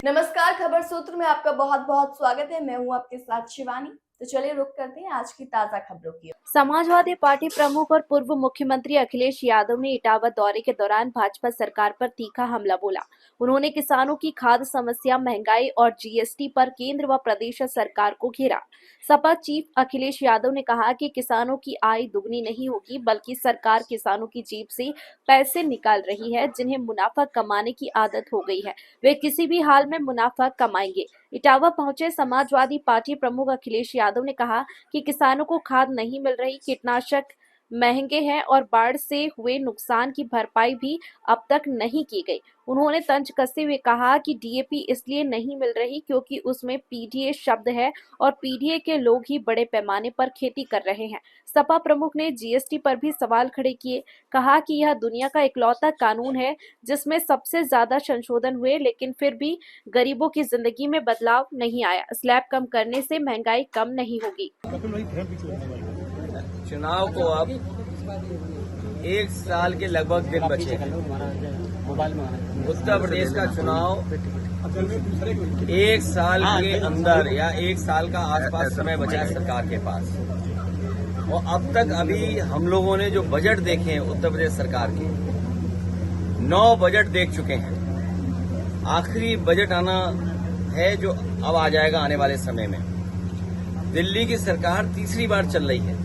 नमस्कार, खबर सूत्र में आपका बहुत बहुत स्वागत है। मैं हूं आपके साथ शिवानी। तो चलिए रुक करते हैं आज की ताजा खबरों की ओर। समाजवादी पार्टी प्रमुख और पूर्व मुख्यमंत्री अखिलेश यादव ने इटावा दौरे के दौरान भाजपा सरकार पर तीखा हमला बोला। उन्होंने किसानों की खाद्य समस्या, महंगाई और जीएसटी पर केंद्र व प्रदेश सरकार को घेरा। सपा चीफ अखिलेश यादव ने कहा कि किसानों की आय दुगनी नहीं होगी, बल्कि सरकार किसानों की जेब से पैसे निकाल रही है। जिन्हें मुनाफा कमाने की आदत हो गई है, वे किसी भी हाल में मुनाफा कमाएंगे। इटावा पहुंचे समाजवादी पार्टी प्रमुख अखिलेश यादव ने कहा कि किसानों को खाद नहीं मिल रही, कीटनाशक महंगे हैं और बाढ़ से हुए नुकसान की भरपाई भी अब तक नहीं की गई। उन्होंने तंज कसते हुए कहा कि डीएपी इसलिए नहीं मिल रही क्योंकि उसमें पीडीए शब्द है और पीडीए के लोग ही बड़े पैमाने पर खेती कर रहे हैं। सपा प्रमुख ने जीएसटी पर भी सवाल खड़े किए। कहा कि यह दुनिया का इकलौता कानून है जिसमें सबसे ज्यादा संशोधन हुए, लेकिन फिर भी गरीबों की जिंदगी में बदलाव नहीं आया। स्लैब कम करने से महंगाई कम नहीं होगी। चुनाव को अब एक साल के लगभग दिन बचे हैं। उत्तर प्रदेश का चुनाव एक साल के अंदर या एक साल का आसपास समय बचा है सरकार के पास। और अब तक अभी हम लोगों ने जो बजट देखे हैं उत्तर प्रदेश सरकार के, 9 बजट देख चुके हैं। आखिरी बजट आना है जो अब आ जाएगा आने वाले समय में। दिल्ली की सरकार तीसरी बार चल रही है।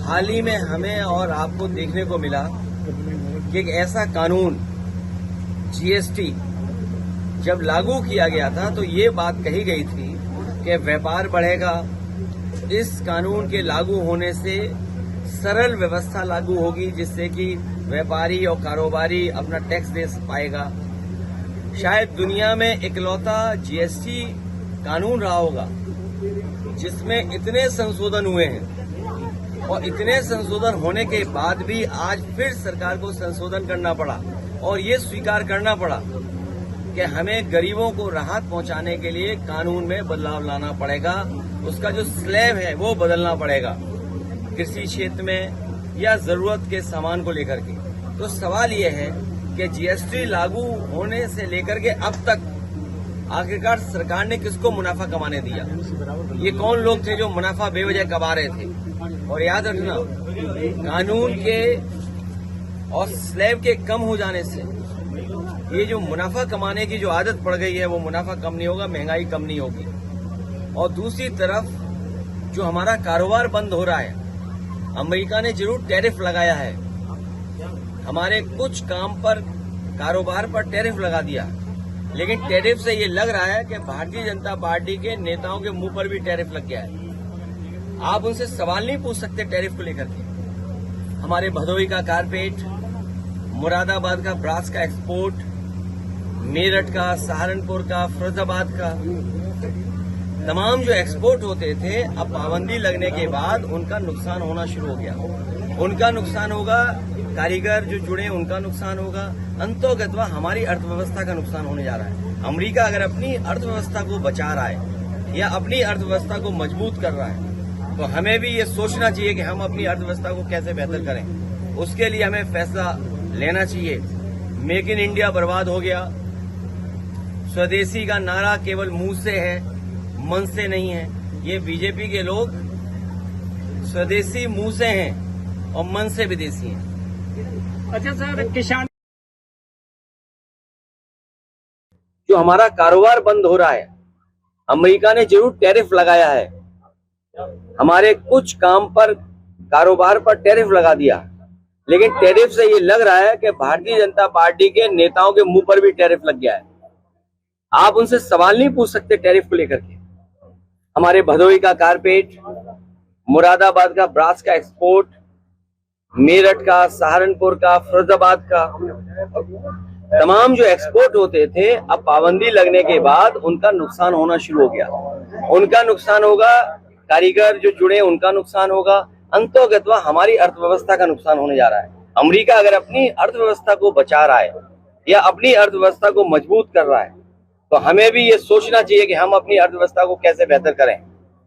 हाल ही में हमें और आपको देखने को मिला कि एक ऐसा कानून जीएसटी जब लागू किया गया था तो ये बात कही गई थी कि व्यापार बढ़ेगा। इस कानून के लागू होने से सरल व्यवस्था लागू होगी जिससे कि व्यापारी और कारोबारी अपना टैक्स दे पाएगा। शायद दुनिया में इकलौता जीएसटी कानून रहा होगा जिसमें इतने संशोधन हुए हैं। और इतने संशोधन होने के बाद भी आज फिर सरकार को संशोधन करना पड़ा और ये स्वीकार करना पड़ा कि हमें गरीबों को राहत पहुंचाने के लिए कानून में बदलाव लाना पड़ेगा। उसका जो स्लैब है वो बदलना पड़ेगा कृषि क्षेत्र में या जरूरत के सामान को लेकर के। तो सवाल ये है कि जीएसटी लागू होने से लेकर के अब तक आखिरकार सरकार ने किसको मुनाफा कमाने दिया? ये कौन लोग थे जो मुनाफा बेवजह कमा रहे थे? और याद रखना, कानून के और स्लैब के कम हो जाने से ये जो मुनाफा कमाने की जो आदत पड़ गई है वो मुनाफा कम नहीं होगा, महंगाई कम नहीं होगी। और दूसरी तरफ जो हमारा कारोबार बंद हो रहा है, अमेरिका ने जरूर टैरिफ लगाया है, हमारे कुछ काम पर कारोबार पर टैरिफ लगा दिया, लेकिन टैरिफ से ये लग रहा है कि भारतीय जनता पार्टी के नेताओं के मुंह पर भी टैरिफ लग गया है। आप उनसे सवाल नहीं पूछ सकते टैरिफ को लेकर के। हमारे भदोही का कारपेट, मुरादाबाद का ब्रास का एक्सपोर्ट, मेरठ का, सहारनपुर का, फिरोजाबाद का, तमाम जो एक्सपोर्ट होते थे अब पाबंदी लगने के बाद उनका नुकसान होना शुरू हो गया। उनका नुकसान होगा, कारीगर जो जुड़े उनका नुकसान होगा, अंतोगत्वा हमारी अर्थव्यवस्था का नुकसान होने जा रहा है। अमेरिका अगर अपनी अर्थव्यवस्था को बचा रहा है या अपनी अर्थव्यवस्था को मजबूत कर रहा है तो हमें भी ये सोचना चाहिए कि हम अपनी अर्थव्यवस्था को कैसे बेहतर करें। उसके लिए हमें फैसला लेना चाहिए। मेक इन इंडिया बर्बाद हो गया। स्वदेशी का नारा केवल मुंह से है, मन से नहीं है। ये बीजेपी के लोग स्वदेशी मुंह से हैं और मन से विदेशी हैं। अच्छा सर, किसान जो हमारा कारोबार बंद हो रहा है, अमेरिका ने जरूर टैरिफ लगाया है, हमारे कुछ काम पर कारोबार पर टैरिफ लगा दिया, लेकिन टैरिफ से ये लग रहा है कि भारतीय जनता पार्टी के नेताओं के मुंह पर भी टैरिफ लग गया है। आप उनसे सवाल नहीं पूछ सकते टैरिफ को लेकर के। हमारे भदोही का कारपेट, मुरादाबाद का ब्रास का एक्सपोर्ट, मेरठ का, सहारनपुर का, फिरोजाबाद का, तमाम जो एक्सपोर्ट होते थे अब पाबंदी लगने के बाद उनका नुकसान होना शुरू हो गया। उनका नुकसान होगा, कारीगर जो जुड़े उनका नुकसान होगा, अंतोगत्वा हमारी अर्थव्यवस्था का नुकसान होने जा रहा है। अमेरिका अगर अपनी अर्थव्यवस्था को बचा रहा है या अपनी अर्थव्यवस्था को मजबूत कर रहा है तो हमें भी ये सोचना चाहिए कि हम अपनी अर्थव्यवस्था को कैसे बेहतर करें।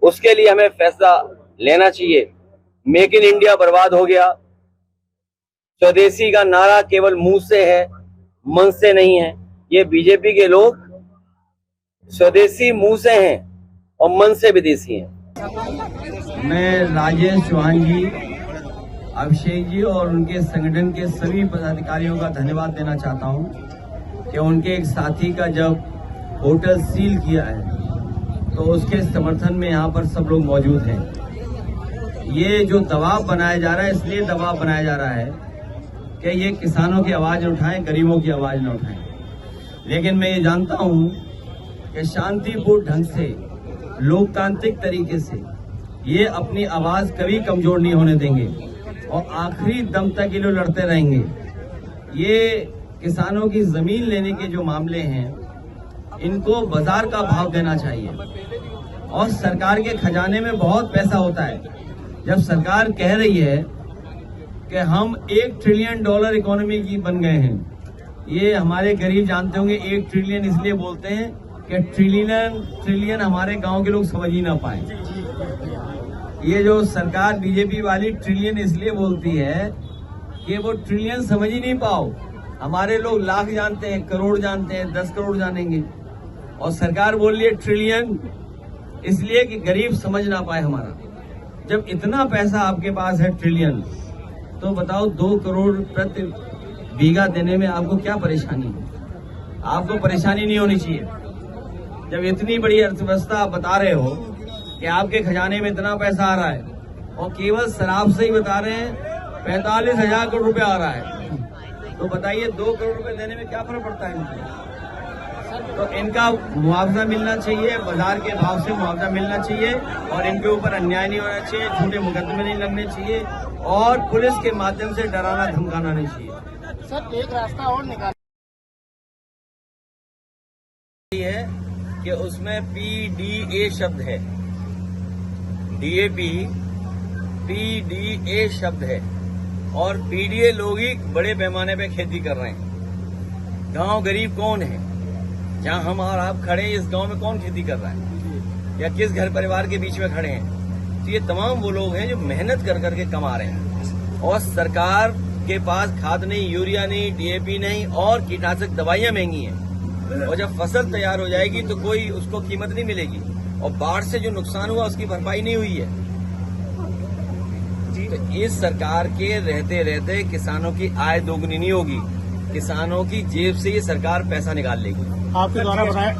उसके लिए हमें फैसला लेना चाहिए। मेक इन इंडिया बर्बाद हो गया। स्वदेशी का नारा केवल मुंह से है, मन से नहीं है। ये बीजेपी के लोग स्वदेशी मुंह से हैं और मन से विदेशी हैं। मैं राजेश चौहान जी, अभिषेक जी और उनके संगठन के सभी पदाधिकारियों का धन्यवाद देना चाहता हूं कि उनके एक साथी का जब होटल सील किया है तो उसके समर्थन में यहाँ पर सब लोग मौजूद हैं। ये जो दबाव बनाया जा रहा है, इसलिए दबाव बनाया जा रहा है कि ये किसानों की आवाज न उठाएं, गरीबों की आवाज न उठाएं। लेकिन मैं ये जानता हूं कि शांतिपूर्ण ढंग से, लोकतांत्रिक तरीके से ये अपनी आवाज कभी कमजोर नहीं होने देंगे और आखिरी दम तक ये लोग लड़ते रहेंगे। ये किसानों की जमीन लेने के जो मामले हैं, इनको बाजार का भाव देना चाहिए और सरकार के खजाने में बहुत पैसा होता है। जब सरकार कह रही है कि हम $1 ट्रिलियन इकोनॉमी की बन गए हैं, ये हमारे गरीब जानते होंगे 1 ट्रिलियन इसलिए बोलते हैं कि ट्रिलियन हमारे गांव के लोग समझ ही ना पाए। ये जो सरकार बीजेपी वाली ट्रिलियन इसलिए बोलती है कि वो ट्रिलियन समझ ही नहीं पाओ। हमारे लोग लाख जानते हैं, करोड़ जानते हैं, 10 करोड़ जानेंगे और सरकार बोल रही है ट्रिलियन, इसलिए कि गरीब समझ ना पाए हमारा। जब इतना पैसा आपके पास है ट्रिलियन, तो बताओ 2 करोड़ प्रति बीघा देने में आपको क्या परेशानी है? आपको परेशानी नहीं होनी चाहिए। जब इतनी बड़ी अर्थव्यवस्था आप बता रहे हो कि आपके खजाने में इतना पैसा आ रहा है और केवल शराब से ही बता रहे हैं 45,000 करोड़ रुपया आ रहा है, तो बताइए 2 करोड़ रुपए देने में क्या फर्क पड़ता है? तो इनका मुआवजा मिलना चाहिए, बाजार के भाव से मुआवजा मिलना चाहिए और इनके ऊपर अन्याय नहीं होना चाहिए, झूठे मुकदमे नहीं लगने चाहिए और पुलिस के माध्यम से डराना धमकाना नहीं चाहिए। सर, एक रास्ता और निकाल है कि उसमें PDA शब्द है, DAP PDA शब्द है और PDA लोग ही बड़े पैमाने पे खेती कर रहे हैं। गांव गरीब कौन है? जहां हम और आप खड़े हैं, इस गांव में कौन खेती कर रहा है या किस घर परिवार के बीच में खड़े हैं? तो ये तमाम वो लोग हैं जो मेहनत कर करके कमा रहे हैं और सरकार के पास खाद नहीं, यूरिया नहीं, DAP नहीं और कीटनाशक दवाइयां महंगी हैं और जब फसल तैयार हो जाएगी तो कोई उसको कीमत नहीं मिलेगी और बाढ़ से जो नुकसान हुआ उसकी भरपाई नहीं हुई है। तो इस सरकार के रहते रहते किसानों की आय दोगुनी नहीं होगी, किसानों की जेब से ये सरकार पैसा निकाल लेगी। आपके द्वारा बनाए